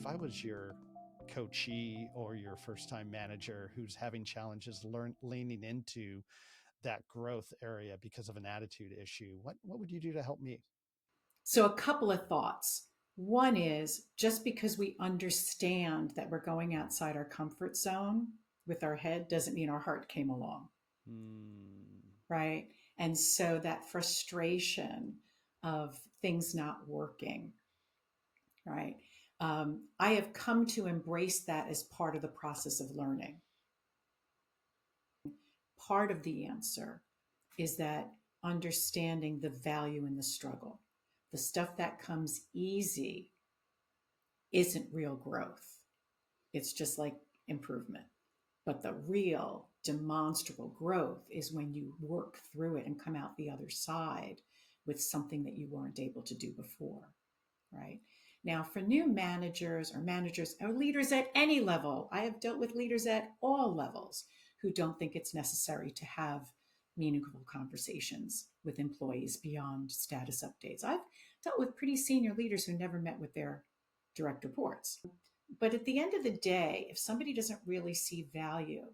if I was your coachee or your first time manager who's having challenges leaning into that growth area because of an attitude issue, what would you do to help me? So, a couple of thoughts. One is just because we understand that we're going outside our comfort zone with our head doesn't mean our heart came along, Hmm. right? And so that frustration of things not working, right? I have come to embrace that as part of the process of learning. Part of the answer is that understanding the value in the struggle. The stuff that comes easy isn't real growth. It's just like improvement. But the real demonstrable growth is when you work through it and come out the other side with something that you weren't able to do before, right? Now, for new managers or leaders at any level, I have dealt with leaders at all levels who don't think it's necessary to have meaningful conversations with employees beyond status updates. I've dealt with pretty senior leaders who never met with their direct reports. But at the end of the day, if somebody doesn't really see value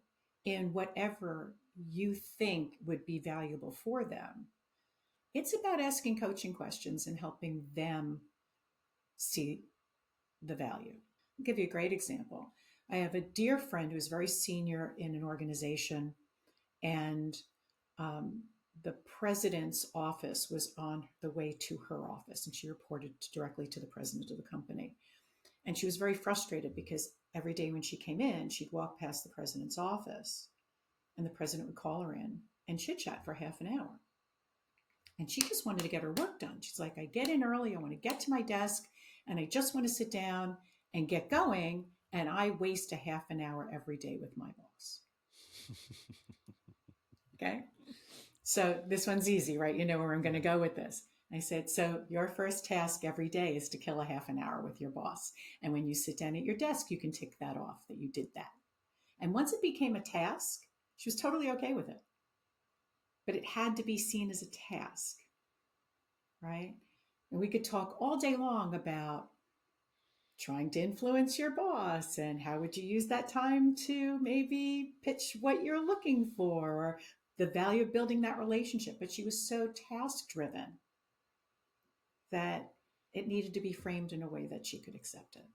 in whatever you think would be valuable for them, it's about asking coaching questions and helping them see the value. I'll give you a great example. I have a dear friend who's very senior in an organization, and um, the president's office was on the way to her office, and she reported directly to the president of the company. And she was very frustrated because every day when she came in, she'd walk past the president's office, and the president would call her in and chit chat for half an hour. And she just wanted to get her work done. She's like, I get in early, I want to get to my desk, and I just want to sit down and get going. And I waste a half an hour every day with my boss. Okay. So this one's easy, right? You know where I'm going to go with this. I said, so your first task every day is to kill a half an hour with your boss. And when you sit down at your desk, you can tick that off that you did that. And once it became a task, she was totally okay with it. But it had to be seen as a task, right? And we could talk all day long about trying to influence your boss and how would you use that time to maybe pitch what you're looking for or the value of building that relationship. But she was so task driven that it needed to be framed in a way that she could accept it.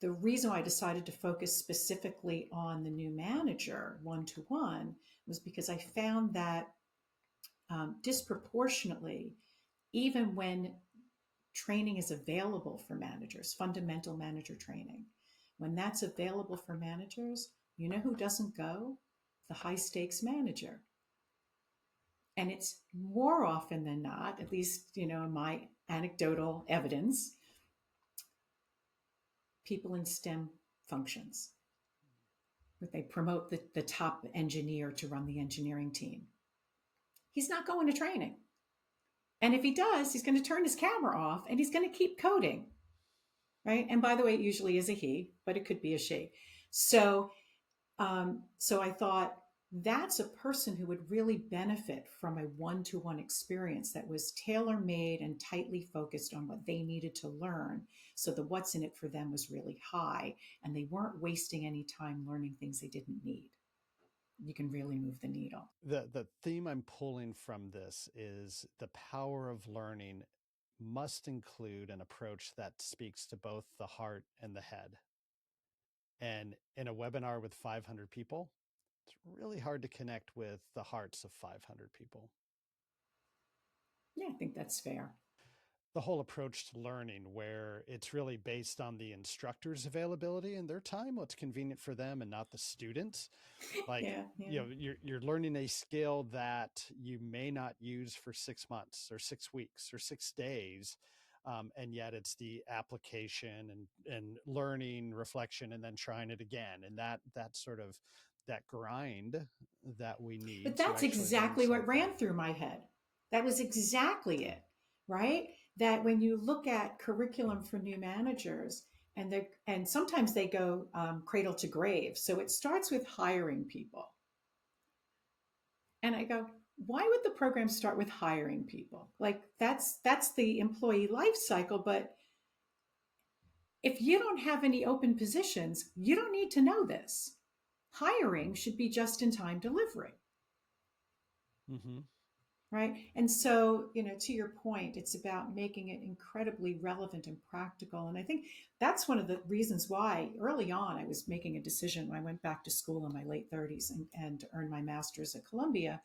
The reason why I decided to focus specifically on the new manager one to one was because I found that disproportionately, even when training is available for managers, fundamental manager training, when that's available for managers, you know who doesn't go? The high stakes manager. And it's more often than not, at least, you know, in my anecdotal evidence, people in STEM functions. They promote the top engineer to run the engineering team. He's not going to training. And if he does, he's going to turn his camera off and he's going to keep coding, right? And by the way, it usually is a he, but it could be a she. So I thought that's a person who would really benefit from a one-to-one experience that was tailor-made and tightly focused on what they needed to learn. So the what's in it for them was really high, and they weren't wasting any time learning things they didn't need. You can really move the needle. The theme I'm pulling from this is the power of learning must include an approach that speaks to both the heart and the head. And in a webinar with 500 people, it's really hard to connect with the hearts of 500 people. Yeah, I think that's fair. The whole approach to learning, where it's really based on the instructor's availability and their time, what's convenient for them, and not the students. Like, Yeah, you yeah. know, you're learning a skill that you may not use for 6 months or 6 weeks or 6 days. And yet it's the application and learning, reflection, and then trying it again. And that sort of that grind that we But need to that's actually learn exactly what something. ran through my head. That was exactly it, right? That when you look at curriculum for new managers, and sometimes they go cradle to grave. So it starts with hiring people, and I go, why would the program start with hiring people? Like that's the employee life cycle, but If you don't have any open positions, you don't need to know this. Hiring should be just in time delivery. Mm-hmm. Right. And so, to your point, it's about making it incredibly relevant and practical. And I think that's one of the reasons why early on I was making a decision when I went back to school in my late 30s and earned my master's at Columbia.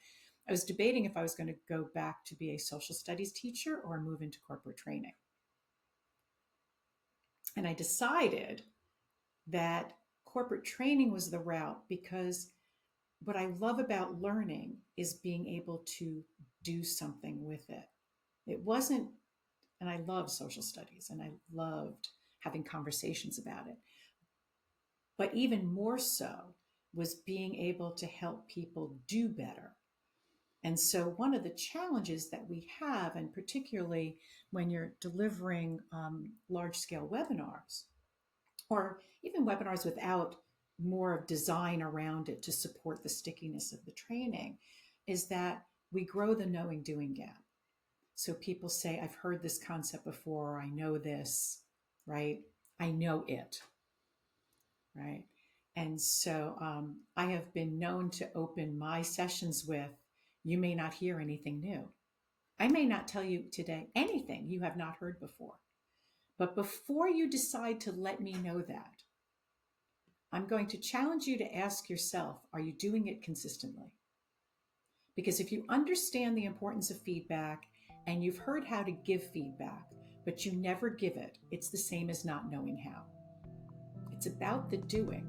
I was debating if I was going to go back to be a social studies teacher or move into corporate training. And I decided that corporate training was the route because what I love about learning is being able to do something with it. It wasn't, and I love social studies and I loved having conversations about it. But even more so was being able to help people do better. And so, one of the challenges that we have, and particularly when you're delivering large scale webinars, or even webinars without more of design around it to support the stickiness of the training, is that we grow the knowing doing gap. So people say, I've heard this concept before, I know this, right? I know it, right? And so I have been known to open my sessions with, you may not hear anything new. I may not tell you today anything you have not heard before. But before you decide to let me know that, I'm going to challenge you to ask yourself, are you doing it consistently? Because if you understand the importance of feedback and you've heard how to give feedback, but you never give it, it's the same as not knowing how. It's about the doing.